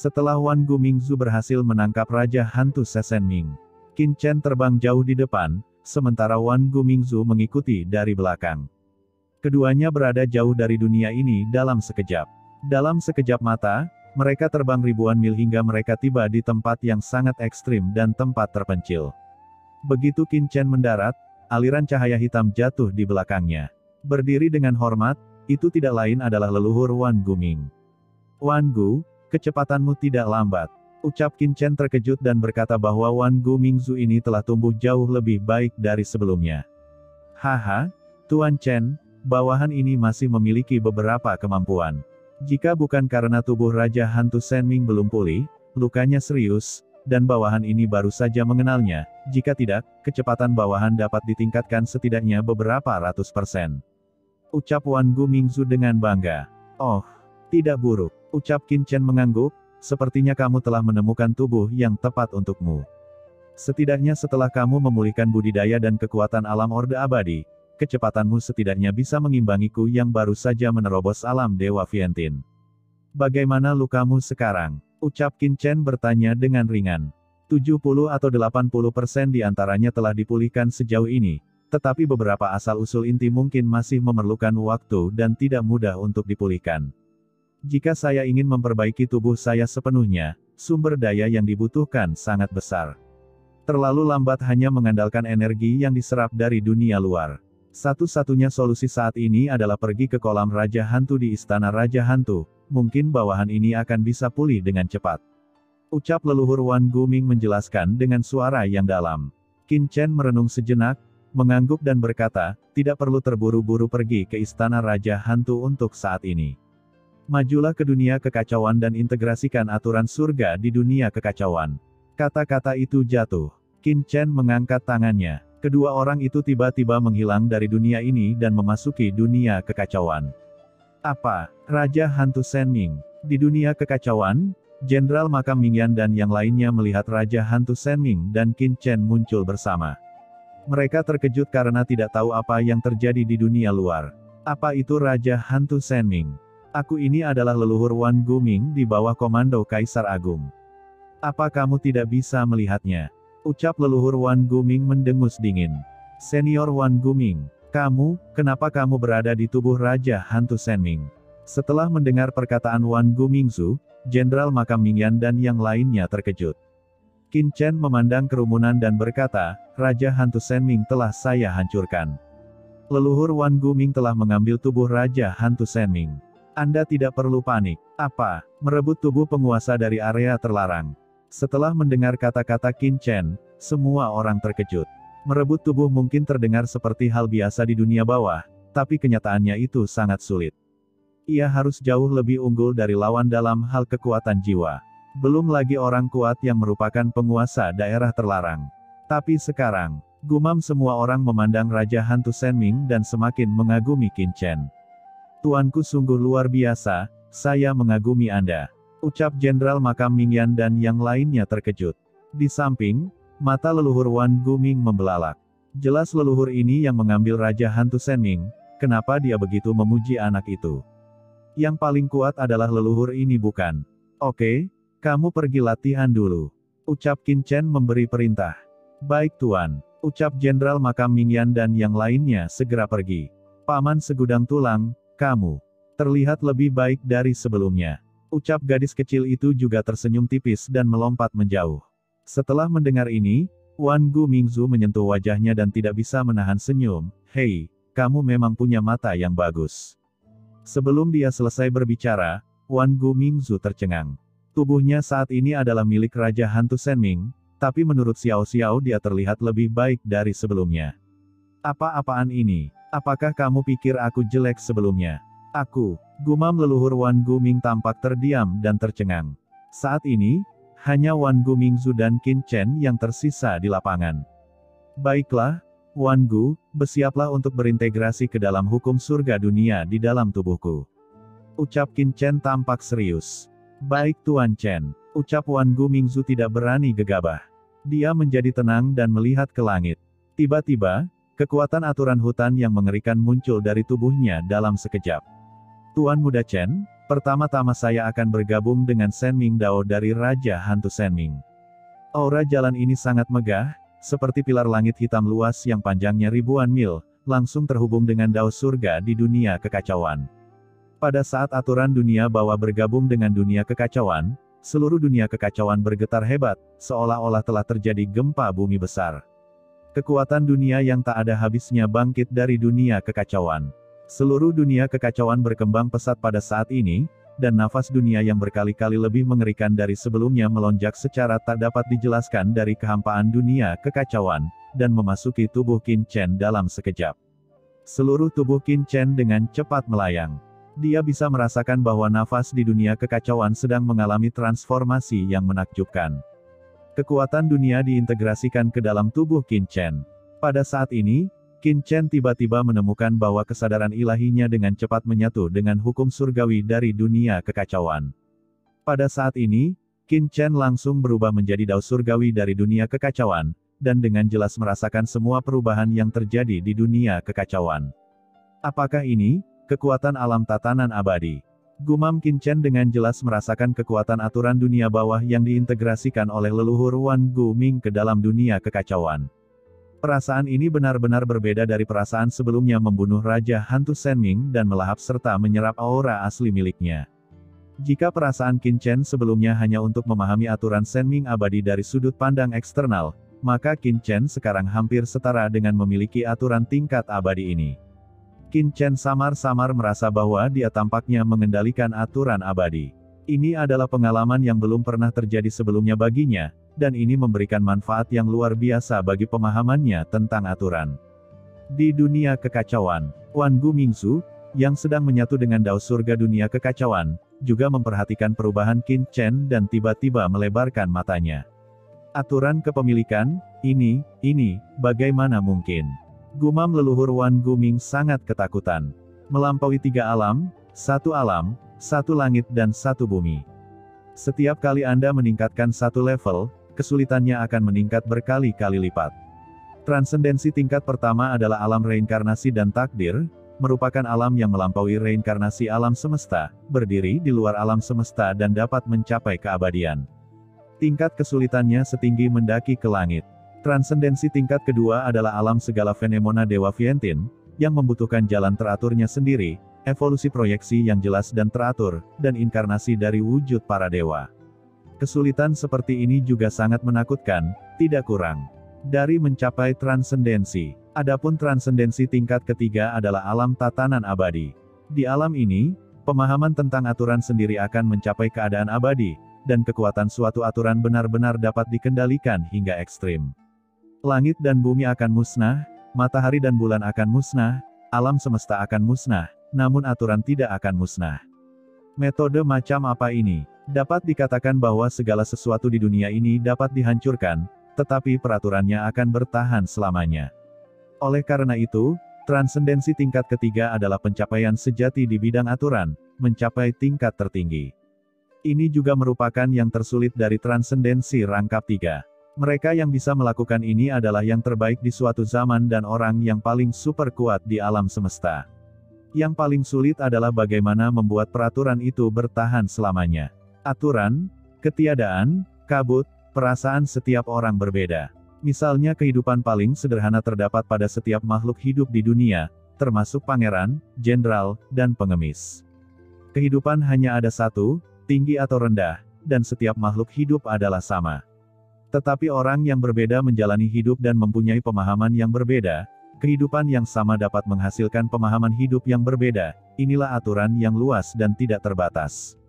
Setelah Wan Gumingzu berhasil menangkap Raja Hantu Sesenming, Qin Chen terbang jauh di depan, sementara Wan Gumingzu mengikuti dari belakang. Keduanya berada jauh dari dunia ini dalam sekejap. Dalam sekejap mata, mereka terbang ribuan mil hingga mereka tiba di tempat yang sangat ekstrim dan tempat terpencil. Begitu Qin Chen mendarat, aliran cahaya hitam jatuh di belakangnya. Berdiri dengan hormat, itu tidak lain adalah leluhur Wan Guming. Wan Gu, kecepatanmu tidak lambat. Ucap Qin Chen terkejut dan berkata bahwa Wan Gumingzu ini telah tumbuh jauh lebih baik dari sebelumnya. Haha, Tuan Chen, bawahan ini masih memiliki beberapa kemampuan. Jika bukan karena tubuh Raja Hantu Senming belum pulih, lukanya serius, dan bawahan ini baru saja mengenalnya, jika tidak, kecepatan bawahan dapat ditingkatkan setidaknya beberapa ratus%. Ucap Wan Gumingzu dengan bangga. Oh, tidak buruk. Ucap Qin Chen mengangguk, sepertinya kamu telah menemukan tubuh yang tepat untukmu. Setidaknya setelah kamu memulihkan budidaya dan kekuatan alam Orde Abadi, kecepatanmu setidaknya bisa mengimbangiku yang baru saja menerobos alam Dewa Vientin. Bagaimana lukamu sekarang? Ucap Qin Chen bertanya dengan ringan. 70 atau 80% diantaranya telah dipulihkan sejauh ini, tetapi beberapa asal-usul inti mungkin masih memerlukan waktu dan tidak mudah untuk dipulihkan. Jika saya ingin memperbaiki tubuh saya sepenuhnya, sumber daya yang dibutuhkan sangat besar. Terlalu lambat hanya mengandalkan energi yang diserap dari dunia luar. Satu-satunya solusi saat ini adalah pergi ke kolam Raja Hantu di Istana Raja Hantu, mungkin bawahan ini akan bisa pulih dengan cepat. Ucap leluhur Wan Guming menjelaskan dengan suara yang dalam. Qin Chen merenung sejenak, mengangguk dan berkata, tidak perlu terburu-buru pergi ke Istana Raja Hantu untuk saat ini. Majulah ke dunia kekacauan dan integrasikan aturan surga di dunia kekacauan. Kata-kata itu jatuh. Qin Chen mengangkat tangannya. Kedua orang itu tiba-tiba menghilang dari dunia ini dan memasuki dunia kekacauan. Apa? Raja Hantu Senming. Di dunia kekacauan, Jenderal Makam Mingyan dan yang lainnya melihat Raja Hantu Senming dan Qin Chen muncul bersama. Mereka terkejut karena tidak tahu apa yang terjadi di dunia luar. Apa itu Raja Hantu Senming? Aku ini adalah leluhur Wan Guming di bawah komando Kaisar Agung. Apa kamu tidak bisa melihatnya? Ucap leluhur Wan Guming mendengus dingin. Senior Wan Guming, kenapa kamu berada di tubuh Raja Hantu Senming? Setelah mendengar perkataan Wan Gumingzu, Jenderal Makam Mingyan dan yang lainnya terkejut. Qin Chen memandang kerumunan dan berkata, Raja Hantu Senming telah saya hancurkan. Leluhur Wan Guming telah mengambil tubuh Raja Hantu Senming. Anda tidak perlu panik. Apa? Merebut tubuh penguasa dari area terlarang. Setelah mendengar kata-kata Qin Chen, semua orang terkejut. Merebut tubuh mungkin terdengar seperti hal biasa di dunia bawah, tapi kenyataannya itu sangat sulit. Ia harus jauh lebih unggul dari lawan dalam hal kekuatan jiwa. Belum lagi orang kuat yang merupakan penguasa daerah terlarang. Tapi sekarang, gumam semua orang memandang Raja Hantu Senming dan semakin mengagumi Qin Chen. Tuanku sungguh luar biasa, saya mengagumi Anda. Ucap Jenderal Makam Mingyan dan yang lainnya terkejut. Di samping, mata leluhur Wan Guming membelalak. Jelas leluhur ini yang mengambil Raja Hantu Senming, kenapa dia begitu memuji anak itu? Yang paling kuat adalah leluhur ini bukan? Oke, kamu pergi latihan dulu. Ucap Qin Chen memberi perintah. Baik Tuan. Ucap Jenderal Makam Mingyan dan yang lainnya segera pergi. Paman Segudang Tulang, kamu terlihat lebih baik dari sebelumnya. Ucap gadis kecil itu juga tersenyum tipis dan melompat menjauh. Setelah mendengar ini, Wan Gumingzu menyentuh wajahnya dan tidak bisa menahan senyum. Hei, kamu memang punya mata yang bagus. Sebelum dia selesai berbicara, Wan Gumingzu tercengang. Tubuhnya saat ini adalah milik Raja Hantu Senming, tapi menurut Xiao Xiao dia terlihat lebih baik dari sebelumnya. Apa-apaan ini? Apakah kamu pikir aku jelek sebelumnya? Aku, gumam leluhur Wan Guming tampak terdiam dan tercengang. Saat ini, hanya Wan Gumingzu dan Qin Chen yang tersisa di lapangan. Baiklah, Wan Gu, bersiaplah untuk berintegrasi ke dalam hukum surga dunia di dalam tubuhku. Ucap Qin Chen tampak serius. Baik Tuan Chen, ucap Wan Gumingzu tidak berani gegabah. Dia menjadi tenang dan melihat ke langit. Tiba-tiba, kekuatan aturan hutan yang mengerikan muncul dari tubuhnya dalam sekejap. Tuan Muda Chen, Pertama-tama saya akan bergabung dengan Senming Dao dari Raja Hantu Senming. Aura jalan ini sangat megah, seperti pilar langit hitam luas yang panjangnya ribuan mil, langsung terhubung dengan Dao surga di dunia kekacauan. Pada saat aturan dunia bawah bergabung dengan dunia kekacauan, seluruh dunia kekacauan bergetar hebat, seolah-olah telah terjadi gempa bumi besar. Kekuatan dunia yang tak ada habisnya bangkit dari dunia kekacauan. Seluruh dunia kekacauan berkembang pesat pada saat ini, dan nafas dunia yang berkali-kali lebih mengerikan dari sebelumnya melonjak secara tak dapat dijelaskan dari kehampaan dunia kekacauan, dan memasuki tubuh Qin Chen dalam sekejap. Seluruh tubuh Qin Chen dengan cepat melayang. Dia bisa merasakan bahwa nafas di dunia kekacauan sedang mengalami transformasi yang menakjubkan. Kekuatan dunia diintegrasikan ke dalam tubuh Qin Chen. Pada saat ini, Qin Chen tiba-tiba menemukan bahwa kesadaran ilahinya dengan cepat menyatu dengan hukum surgawi dari dunia kekacauan. Pada saat ini, Qin Chen langsung berubah menjadi Dao surgawi dari dunia kekacauan, dan dengan jelas merasakan semua perubahan yang terjadi di dunia kekacauan. Apakah ini kekuatan alam tatanan abadi? Gumam Qin Chen dengan jelas merasakan kekuatan aturan dunia bawah yang diintegrasikan oleh leluhur Wan Guming ke dalam dunia kekacauan. Perasaan ini benar-benar berbeda dari perasaan sebelumnya membunuh Raja Hantu Senming dan melahap serta menyerap aura asli miliknya. Jika perasaan Qin Chen sebelumnya hanya untuk memahami aturan Senming abadi dari sudut pandang eksternal, maka Qin Chen sekarang hampir setara dengan memiliki aturan tingkat abadi ini. Qin Chen samar-samar merasa bahwa dia tampaknya mengendalikan aturan abadi. Ini adalah pengalaman yang belum pernah terjadi sebelumnya baginya, dan ini memberikan manfaat yang luar biasa bagi pemahamannya tentang aturan. Di dunia kekacauan, Wan Gumingzu, yang sedang menyatu dengan Dao surga dunia kekacauan, juga memperhatikan perubahan Qin Chen dan tiba-tiba melebarkan matanya. Aturan kepemilikan, ini, bagaimana mungkin? Gumam leluhur Wan Guming sangat ketakutan. Melampaui 3 alam, 1 alam, 1 langit dan 1 bumi. Setiap kali Anda meningkatkan 1 level, kesulitannya akan meningkat berkali-kali lipat. Transendensi tingkat pertama adalah alam reinkarnasi dan takdir, merupakan alam yang melampaui reinkarnasi alam semesta, berdiri di luar alam semesta dan dapat mencapai keabadian. Tingkat kesulitannya setinggi mendaki ke langit. Transendensi tingkat kedua adalah alam segala fenomena Dewa Vientin, yang membutuhkan jalan teraturnya sendiri, evolusi proyeksi yang jelas dan teratur, dan inkarnasi dari wujud para dewa. Kesulitan seperti ini juga sangat menakutkan, tidak kurang dari mencapai transendensi. Adapun transendensi tingkat ketiga adalah alam tatanan abadi. Di alam ini, pemahaman tentang aturan sendiri akan mencapai keadaan abadi, dan kekuatan suatu aturan benar-benar dapat dikendalikan hingga ekstrim. Langit dan bumi akan musnah, matahari dan bulan akan musnah, alam semesta akan musnah, namun aturan tidak akan musnah. Metode macam apa ini? Dapat dikatakan bahwa segala sesuatu di dunia ini dapat dihancurkan, tetapi peraturannya akan bertahan selamanya. Oleh karena itu, transendensi tingkat ketiga adalah pencapaian sejati di bidang aturan, mencapai tingkat tertinggi. Ini juga merupakan yang tersulit dari transendensi rangkap 3. Mereka yang bisa melakukan ini adalah yang terbaik di suatu zaman dan orang yang paling super kuat di alam semesta. Yang paling sulit adalah bagaimana membuat peraturan itu bertahan selamanya. Aturan, ketiadaan, kabut, perasaan setiap orang berbeda. Misalnya kehidupan paling sederhana terdapat pada setiap makhluk hidup di dunia, termasuk pangeran, jenderal, dan pengemis. Kehidupan hanya ada satu, tinggi atau rendah, dan setiap makhluk hidup adalah sama. Tetapi orang yang berbeda menjalani hidup dan mempunyai pemahaman yang berbeda, kehidupan yang sama dapat menghasilkan pemahaman hidup yang berbeda, inilah aturan yang luas dan tidak terbatas.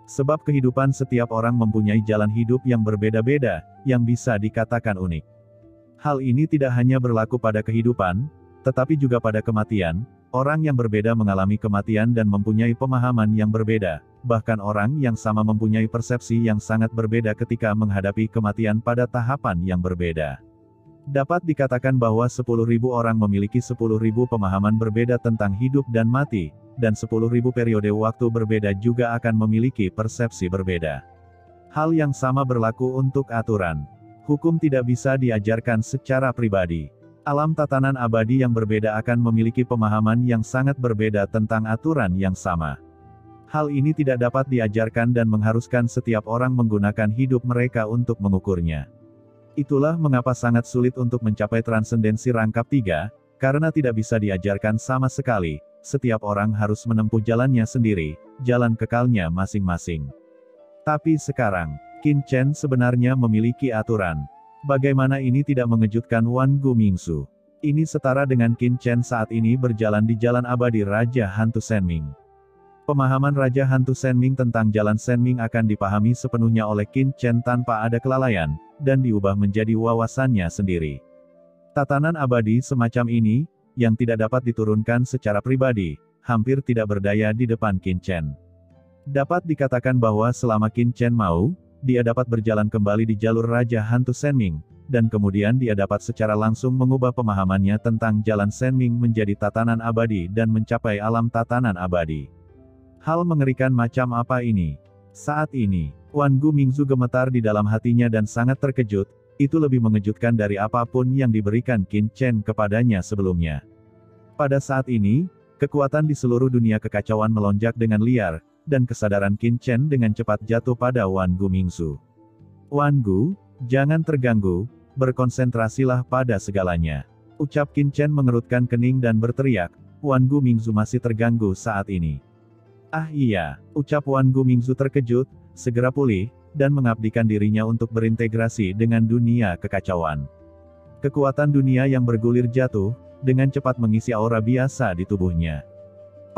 Sebab kehidupan setiap orang mempunyai jalan hidup yang berbeda-beda, yang bisa dikatakan unik. Hal ini tidak hanya berlaku pada kehidupan, tetapi juga pada kematian. Orang yang berbeda mengalami kematian dan mempunyai pemahaman yang berbeda, bahkan orang yang sama mempunyai persepsi yang sangat berbeda ketika menghadapi kematian pada tahapan yang berbeda. Dapat dikatakan bahwa 10.000 orang memiliki 10.000 pemahaman berbeda tentang hidup dan mati, dan 10.000 periode waktu berbeda juga akan memiliki persepsi berbeda. Hal yang sama berlaku untuk aturan. Hukum tidak bisa diajarkan secara pribadi. Alam tatanan abadi yang berbeda akan memiliki pemahaman yang sangat berbeda tentang aturan yang sama. Hal ini tidak dapat diajarkan dan mengharuskan setiap orang menggunakan hidup mereka untuk mengukurnya. Itulah mengapa sangat sulit untuk mencapai transendensi rangkap 3, karena tidak bisa diajarkan sama sekali, setiap orang harus menempuh jalannya sendiri, jalan kekalnya masing-masing. Tapi sekarang, Qin Chen sebenarnya memiliki aturan. Bagaimana ini tidak mengejutkan Wan Gumingzu? Ini setara dengan Qin Chen saat ini berjalan di jalan abadi Raja Hantu Senming. Pemahaman Raja Hantu Senming tentang jalan Senming akan dipahami sepenuhnya oleh Qin Chen tanpa ada kelalaian, dan diubah menjadi wawasannya sendiri. Tatanan abadi semacam ini, yang tidak dapat diturunkan secara pribadi, hampir tidak berdaya di depan Qin Chen. Dapat dikatakan bahwa selama Qin Chen mau, dia dapat berjalan kembali di jalur Raja Hantu Senming, dan kemudian dia dapat secara langsung mengubah pemahamannya tentang jalan Senming menjadi tatanan abadi dan mencapai alam tatanan abadi. Hal mengerikan macam apa ini? Saat ini, Wan Gumingzu gemetar di dalam hatinya dan sangat terkejut, itu lebih mengejutkan dari apapun yang diberikan Qin Chen kepadanya sebelumnya. Pada saat ini, kekuatan di seluruh dunia kekacauan melonjak dengan liar, dan kesadaran Qin Chen dengan cepat jatuh pada Wan Gumingzu. Wan Gu, jangan terganggu, berkonsentrasilah pada segalanya. Ucap Qin Chen mengerutkan kening dan berteriak, Wan Gumingzu masih terganggu saat ini. Ah iya, ucap Wan Gumingzu terkejut, segera pulih, dan mengabdikan dirinya untuk berintegrasi dengan dunia kekacauan. Kekuatan dunia yang bergulir jatuh, dengan cepat mengisi aura biasa di tubuhnya.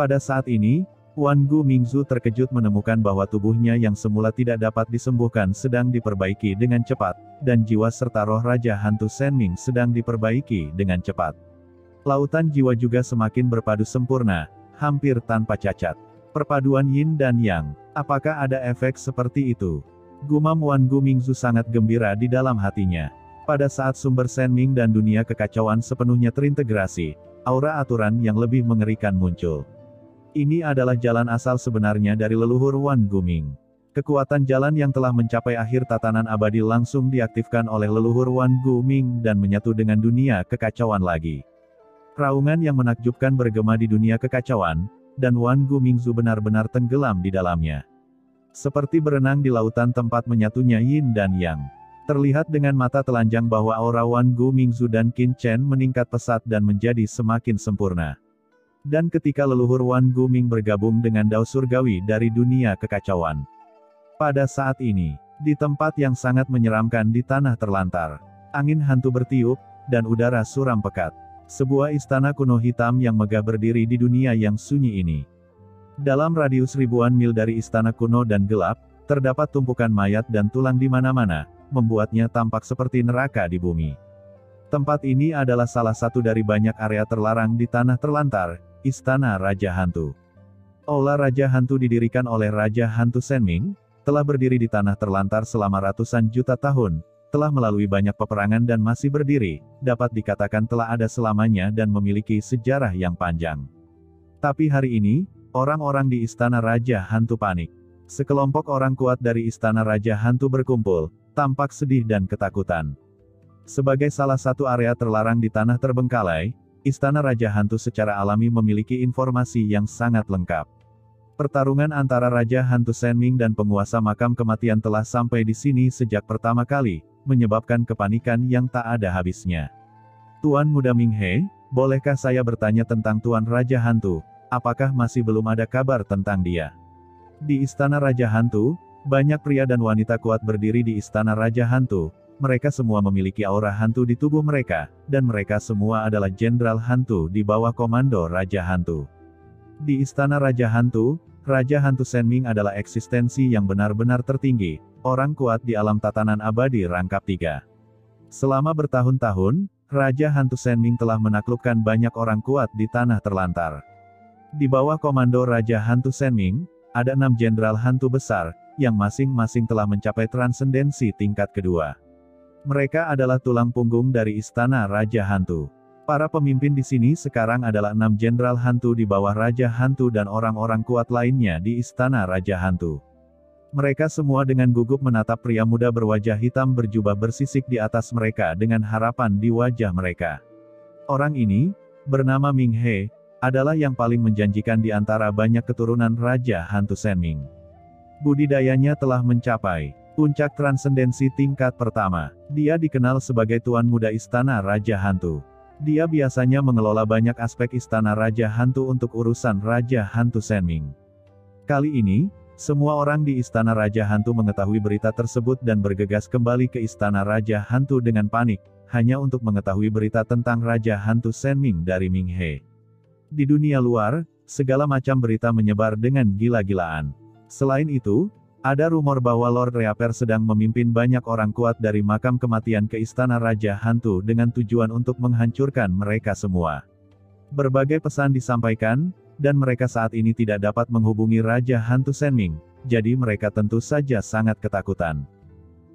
Pada saat ini, Wan Gumingzu terkejut menemukan bahwa tubuhnya yang semula tidak dapat disembuhkan sedang diperbaiki dengan cepat, dan jiwa serta roh Raja Hantu Senming sedang diperbaiki dengan cepat. Lautan jiwa juga semakin berpadu sempurna, hampir tanpa cacat. Perpaduan yin dan yang, apakah ada efek seperti itu? Gumam Wan Gumingzu sangat gembira di dalam hatinya. Pada saat sumber Senming dan dunia kekacauan sepenuhnya terintegrasi, aura aturan yang lebih mengerikan muncul. Ini adalah jalan asal sebenarnya dari leluhur Wan Guming. Kekuatan jalan yang telah mencapai akhir tatanan abadi langsung diaktifkan oleh leluhur Wan Guming dan menyatu dengan dunia kekacauan lagi. Raungan yang menakjubkan bergema di dunia kekacauan, dan Wan Gumingzu benar-benar tenggelam di dalamnya. Seperti berenang di lautan tempat menyatunya yin dan yang. Terlihat dengan mata telanjang bahwa aura Wan Gumingzu dan Qin Chen meningkat pesat dan menjadi semakin sempurna. Dan ketika leluhur Wan Guming bergabung dengan Dao Surgawi dari dunia kekacauan. Pada saat ini, di tempat yang sangat menyeramkan di tanah terlantar, angin hantu bertiup, dan udara suram pekat. Sebuah istana kuno hitam yang megah berdiri di dunia yang sunyi ini. Dalam radius ribuan mil dari istana kuno dan gelap, terdapat tumpukan mayat dan tulang di mana-mana, membuatnya tampak seperti neraka di bumi. Tempat ini adalah salah satu dari banyak area terlarang di tanah terlantar, Istana Raja Hantu. Aula Raja Hantu didirikan oleh Raja Hantu Senming, telah berdiri di tanah terlantar selama ratusan juta tahun, telah melalui banyak peperangan dan masih berdiri, dapat dikatakan telah ada selamanya dan memiliki sejarah yang panjang. Tapi hari ini, orang-orang di Istana Raja Hantu panik. Sekelompok orang kuat dari Istana Raja Hantu berkumpul, tampak sedih dan ketakutan. Sebagai salah satu area terlarang di tanah terbengkalai, Istana Raja Hantu secara alami memiliki informasi yang sangat lengkap. Pertarungan antara Raja Hantu Senming dan penguasa makam kematian telah sampai di sini sejak pertama kali, menyebabkan kepanikan yang tak ada habisnya. Tuan Muda Ming He, bolehkah saya bertanya tentang Tuan Raja Hantu? Apakah masih belum ada kabar tentang dia? Di Istana Raja Hantu, banyak pria dan wanita kuat berdiri di Istana Raja Hantu. Mereka semua memiliki aura hantu di tubuh mereka, dan mereka semua adalah jenderal hantu di bawah komando Raja Hantu. Di Istana Raja Hantu, Raja Hantu Senming adalah eksistensi yang benar-benar tertinggi, orang kuat di alam tatanan abadi rangkap 3. Selama bertahun-tahun, Raja Hantu Senming telah menaklukkan banyak orang kuat di tanah terlantar. Di bawah komando Raja Hantu Senming, ada 6 jenderal hantu besar, yang masing-masing telah mencapai transendensi tingkat kedua. Mereka adalah tulang punggung dari Istana Raja Hantu. Para pemimpin di sini sekarang adalah 6 jenderal hantu di bawah Raja Hantu dan orang-orang kuat lainnya di Istana Raja Hantu. Mereka semua dengan gugup menatap pria muda berwajah hitam berjubah bersisik di atas mereka dengan harapan di wajah mereka. Orang ini, bernama Ming He, adalah yang paling menjanjikan di antara banyak keturunan Raja Hantu Senming. Budidayanya telah mencapai puncak transendensi tingkat pertama. Dia dikenal sebagai Tuan Muda Istana Raja Hantu. Dia biasanya mengelola banyak aspek Istana Raja Hantu untuk urusan Raja Hantu Senming. Kali ini, semua orang di Istana Raja Hantu mengetahui berita tersebut dan bergegas kembali ke Istana Raja Hantu dengan panik, hanya untuk mengetahui berita tentang Raja Hantu Senming dari Ming He. Di dunia luar, segala macam berita menyebar dengan gila-gilaan. Selain itu, ada rumor bahwa Lord Reaper sedang memimpin banyak orang kuat dari makam kematian ke Istana Raja Hantu dengan tujuan untuk menghancurkan mereka semua. Berbagai pesan disampaikan, dan mereka saat ini tidak dapat menghubungi Raja Hantu Senming, jadi mereka tentu saja sangat ketakutan.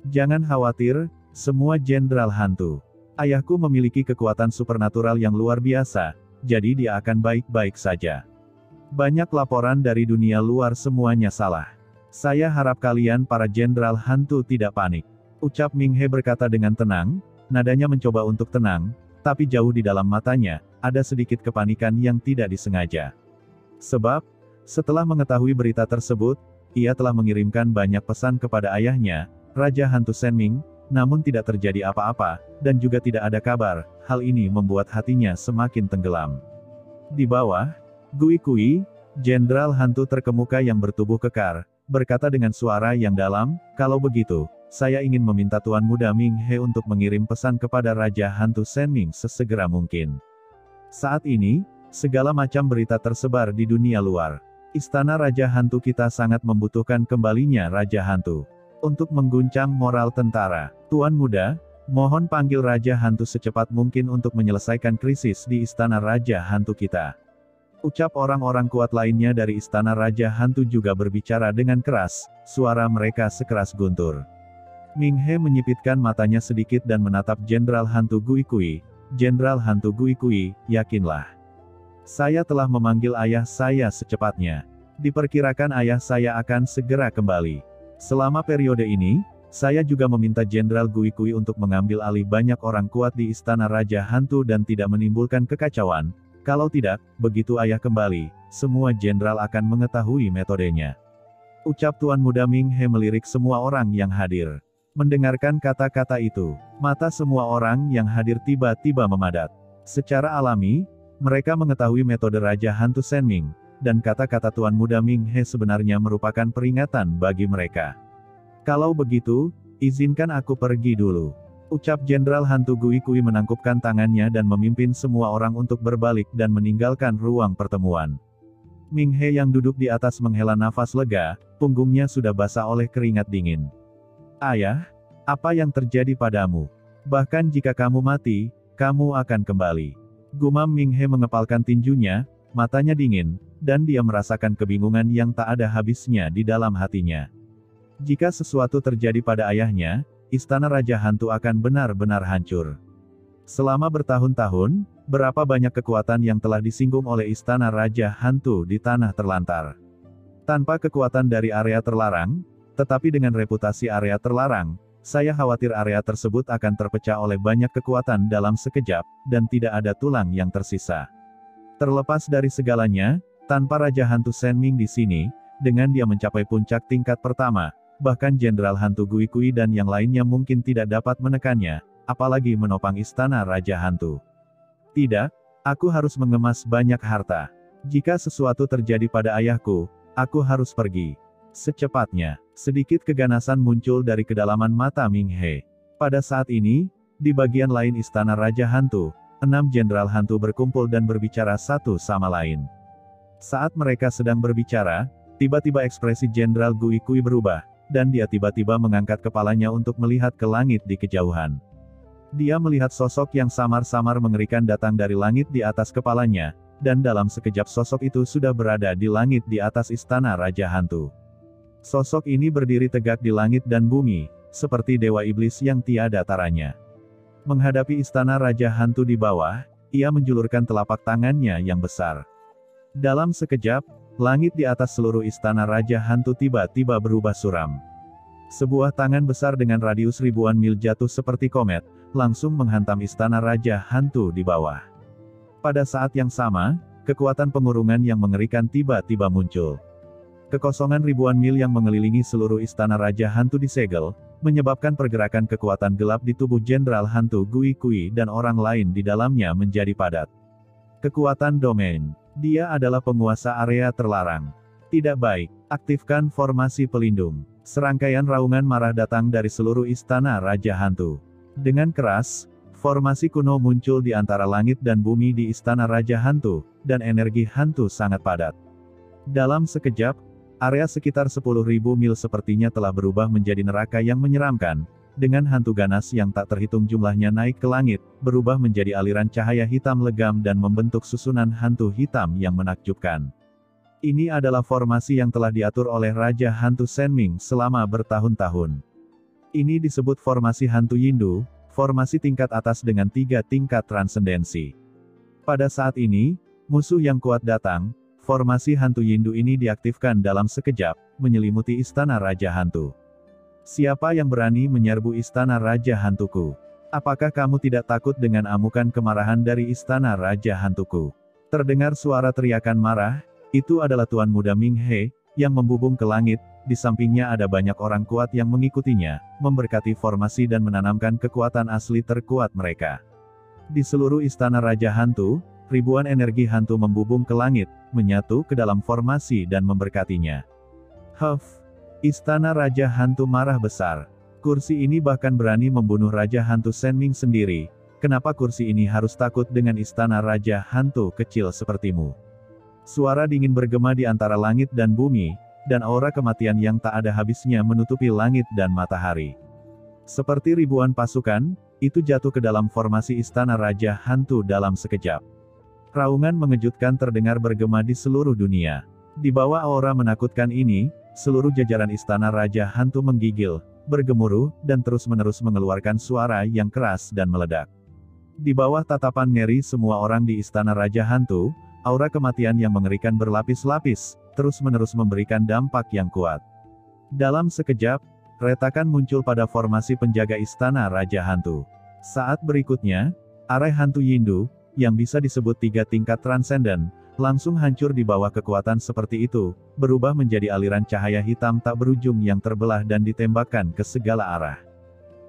Jangan khawatir, semua jenderal hantu. Ayahku memiliki kekuatan supernatural yang luar biasa, jadi dia akan baik-baik saja. Banyak laporan dari dunia luar semuanya salah. Saya harap kalian para jenderal hantu tidak panik. Ucap Ming He berkata dengan tenang, nadanya mencoba untuk tenang, tapi jauh di dalam matanya, ada sedikit kepanikan yang tidak disengaja. Sebab, setelah mengetahui berita tersebut, ia telah mengirimkan banyak pesan kepada ayahnya, Raja Hantu Senming, namun tidak terjadi apa-apa, dan juga tidak ada kabar. Hal ini membuat hatinya semakin tenggelam. Di bawah, Gui Kui, jenderal hantu terkemuka yang bertubuh kekar, berkata dengan suara yang dalam, "Kalau begitu, saya ingin meminta Tuan Muda Ming He untuk mengirim pesan kepada Raja Hantu Senming sesegera mungkin." Saat ini, segala macam berita tersebar di dunia luar. Istana Raja Hantu kita sangat membutuhkan kembalinya Raja Hantu. Untuk mengguncang moral tentara, Tuan Muda, mohon panggil Raja Hantu secepat mungkin untuk menyelesaikan krisis di Istana Raja Hantu kita. Ucap orang-orang kuat lainnya dari Istana Raja Hantu juga berbicara dengan keras, suara mereka sekeras guntur. Ming He menyipitkan matanya sedikit dan menatap Jenderal Hantu Gui Kui. "Jenderal Hantu Gui Kui, yakinlah. Saya telah memanggil ayah saya secepatnya. Diperkirakan ayah saya akan segera kembali. Selama periode ini, saya juga meminta Jenderal Gui Kui untuk mengambil alih banyak orang kuat di Istana Raja Hantu dan tidak menimbulkan kekacauan. Kalau tidak, begitu ayah kembali, semua jenderal akan mengetahui metodenya." Ucap Tuan Muda Ming He melirik semua orang yang hadir. Mendengarkan kata-kata itu, mata semua orang yang hadir tiba-tiba memadat. Secara alami, mereka mengetahui metode Raja Hantu Senming, dan kata-kata Tuan Muda Ming He sebenarnya merupakan peringatan bagi mereka. "Kalau begitu, izinkan aku pergi dulu." Ucap Jenderal Hantu Gui Kui menangkupkan tangannya dan memimpin semua orang untuk berbalik dan meninggalkan ruang pertemuan. Ming He yang duduk di atas menghela nafas lega, punggungnya sudah basah oleh keringat dingin. "Ayah, apa yang terjadi padamu? Bahkan jika kamu mati, kamu akan kembali." Gumam Ming He mengepalkan tinjunya, matanya dingin, dan dia merasakan kebingungan yang tak ada habisnya di dalam hatinya. Jika sesuatu terjadi pada ayahnya, Istana Raja Hantu akan benar-benar hancur. Selama bertahun-tahun, berapa banyak kekuatan yang telah disinggung oleh Istana Raja Hantu di tanah terlantar. Tanpa kekuatan dari area terlarang, tetapi dengan reputasi area terlarang, saya khawatir area tersebut akan terpecah oleh banyak kekuatan dalam sekejap, dan tidak ada tulang yang tersisa. Terlepas dari segalanya, tanpa Raja Hantu Senming di sini, dengan dia mencapai puncak tingkat pertama, bahkan Jenderal Hantu Gui Kui dan yang lainnya mungkin tidak dapat menekannya, apalagi menopang Istana Raja Hantu. Tidak, aku harus mengemas banyak harta. Jika sesuatu terjadi pada ayahku, aku harus pergi secepatnya. Sedikit keganasan muncul dari kedalaman mata Ming He. Pada saat ini, di bagian lain Istana Raja Hantu, 6 jenderal hantu berkumpul dan berbicara satu sama lain. Saat mereka sedang berbicara, tiba-tiba ekspresi Jenderal Gui Kui berubah, dan dia tiba-tiba mengangkat kepalanya untuk melihat ke langit di kejauhan. Dia melihat sosok yang samar-samar mengerikan datang dari langit di atas kepalanya, dan dalam sekejap sosok itu sudah berada di langit di atas Istana Raja Hantu. Sosok ini berdiri tegak di langit dan bumi, seperti dewa iblis yang tiada taranya. Menghadapi Istana Raja Hantu di bawah, ia menjulurkan telapak tangannya yang besar. Dalam sekejap, langit di atas seluruh Istana Raja Hantu tiba-tiba berubah suram. Sebuah tangan besar dengan radius ribuan mil jatuh seperti komet, langsung menghantam Istana Raja Hantu di bawah. Pada saat yang sama, kekuatan pengurungan yang mengerikan tiba-tiba muncul. Kekosongan ribuan mil yang mengelilingi seluruh istana Raja Hantu disegel, menyebabkan pergerakan kekuatan gelap di tubuh Jenderal Hantu Gui Kui dan orang lain di dalamnya menjadi padat. Kekuatan domain. Dia adalah penguasa area terlarang. Tidak baik. Aktifkan formasi pelindung. Serangkaian raungan marah datang dari seluruh istana Raja Hantu. Dengan keras, formasi kuno muncul di antara langit dan bumi di istana Raja Hantu, dan energi hantu sangat padat. Dalam sekejap, area sekitar 10.000 mil sepertinya telah berubah menjadi neraka yang menyeramkan, dengan hantu ganas yang tak terhitung jumlahnya naik ke langit, berubah menjadi aliran cahaya hitam legam dan membentuk susunan hantu hitam yang menakjubkan. Ini adalah formasi yang telah diatur oleh Raja Hantu Sen Ming selama bertahun-tahun. Ini disebut formasi hantu Yindu, formasi tingkat atas dengan 3 tingkat transendensi. Pada saat ini, musuh yang kuat datang, formasi hantu Yindu ini diaktifkan dalam sekejap, menyelimuti istana Raja Hantu. Siapa yang berani menyerbu istana Raja Hantuku? Apakah kamu tidak takut dengan amukan kemarahan dari istana Raja Hantuku? Terdengar suara teriakan marah, itu adalah Tuan Muda Ming He, yang membubung ke langit, di sampingnya ada banyak orang kuat yang mengikutinya, memberkati formasi dan menanamkan kekuatan asli terkuat mereka. Di seluruh istana Raja Hantu, ribuan energi hantu membubung ke langit, menyatu ke dalam formasi dan memberkatinya. Huff! Istana Raja Hantu marah besar. Kursi ini bahkan berani membunuh Raja Hantu Sen Ming sendiri. Kenapa kursi ini harus takut dengan istana Raja Hantu kecil sepertimu? Suara dingin bergema di antara langit dan bumi, dan aura kematian yang tak ada habisnya menutupi langit dan matahari. Seperti ribuan pasukan, itu jatuh ke dalam formasi istana Raja Hantu dalam sekejap. Raungan mengejutkan terdengar bergema di seluruh dunia. Di bawah aura menakutkan ini, seluruh jajaran istana Raja Hantu menggigil, bergemuruh, dan terus-menerus mengeluarkan suara yang keras dan meledak. Di bawah tatapan ngeri semua orang di istana Raja Hantu, aura kematian yang mengerikan berlapis-lapis, terus-menerus memberikan dampak yang kuat. Dalam sekejap, retakan muncul pada formasi penjaga istana Raja Hantu. Saat berikutnya, arai hantu Yindu, yang bisa disebut 3 tingkat transenden, langsung hancur di bawah kekuatan seperti itu, berubah menjadi aliran cahaya hitam tak berujung yang terbelah dan ditembakkan ke segala arah.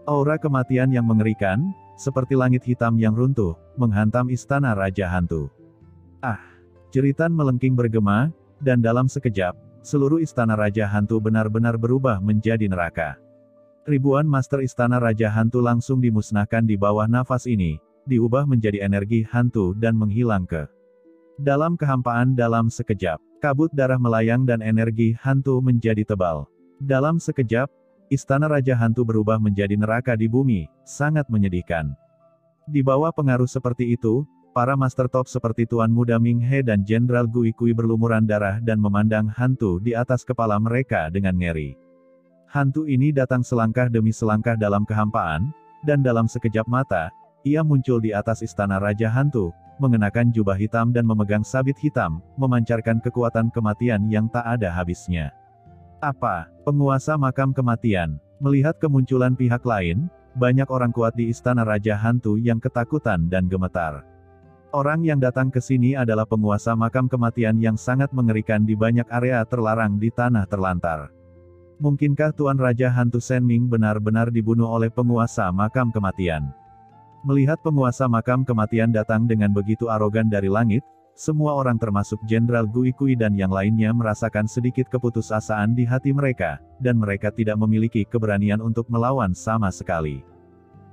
Aura kematian yang mengerikan, seperti langit hitam yang runtuh, menghantam istana Raja Hantu. Ah! Jeritan melengking bergema, dan dalam sekejap, seluruh istana Raja Hantu benar-benar berubah menjadi neraka. Ribuan master istana Raja Hantu langsung dimusnahkan di bawah nafas ini, diubah menjadi energi hantu dan menghilang ke dalam kehampaan dalam sekejap. Kabut darah melayang dan energi hantu menjadi tebal. Dalam sekejap, istana Raja Hantu berubah menjadi neraka di bumi, sangat menyedihkan. Di bawah pengaruh seperti itu, para master top seperti Tuan Muda Ming He dan Jenderal Gui Kui berlumuran darah dan memandang hantu di atas kepala mereka dengan ngeri. Hantu ini datang selangkah demi selangkah dalam kehampaan, dan dalam sekejap mata, ia muncul di atas istana Raja Hantu, mengenakan jubah hitam dan memegang sabit hitam, memancarkan kekuatan kematian yang tak ada habisnya. Apa? Penguasa makam kematian. Melihat kemunculan pihak lain, banyak orang kuat di istana Raja Hantu yang ketakutan dan gemetar. Orang yang datang ke sini adalah penguasa makam kematian yang sangat mengerikan di banyak area terlarang di tanah terlantar. Mungkinkah Tuan Raja Hantu Sen Ming benar-benar dibunuh oleh penguasa makam kematian? Melihat penguasa makam kematian datang dengan begitu arogan dari langit, semua orang termasuk Jenderal Gui Kui dan yang lainnya merasakan sedikit keputusasaan di hati mereka, dan mereka tidak memiliki keberanian untuk melawan sama sekali.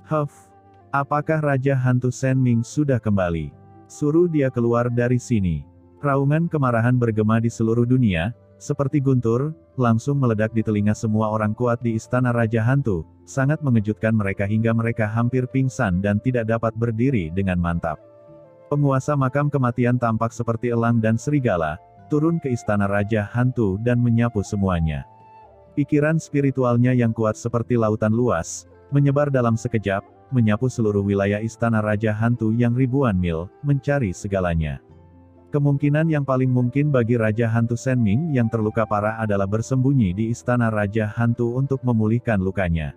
Huff! Apakah Raja Hantu Sen Ming sudah kembali? Suruh dia keluar dari sini. Raungan kemarahan bergema di seluruh dunia, seperti guntur, langsung meledak di telinga semua orang kuat di istana Raja Hantu, sangat mengejutkan mereka hingga mereka hampir pingsan dan tidak dapat berdiri dengan mantap. Penguasa makam kematian tampak seperti elang dan serigala, turun ke istana Raja Hantu dan menyapu semuanya. Pikiran spiritualnya yang kuat seperti lautan luas, menyebar dalam sekejap, menyapu seluruh wilayah istana Raja Hantu yang ribuan mil, mencari segalanya. Kemungkinan yang paling mungkin bagi Raja Hantu Sen Ming yang terluka parah adalah bersembunyi di istana Raja Hantu untuk memulihkan lukanya.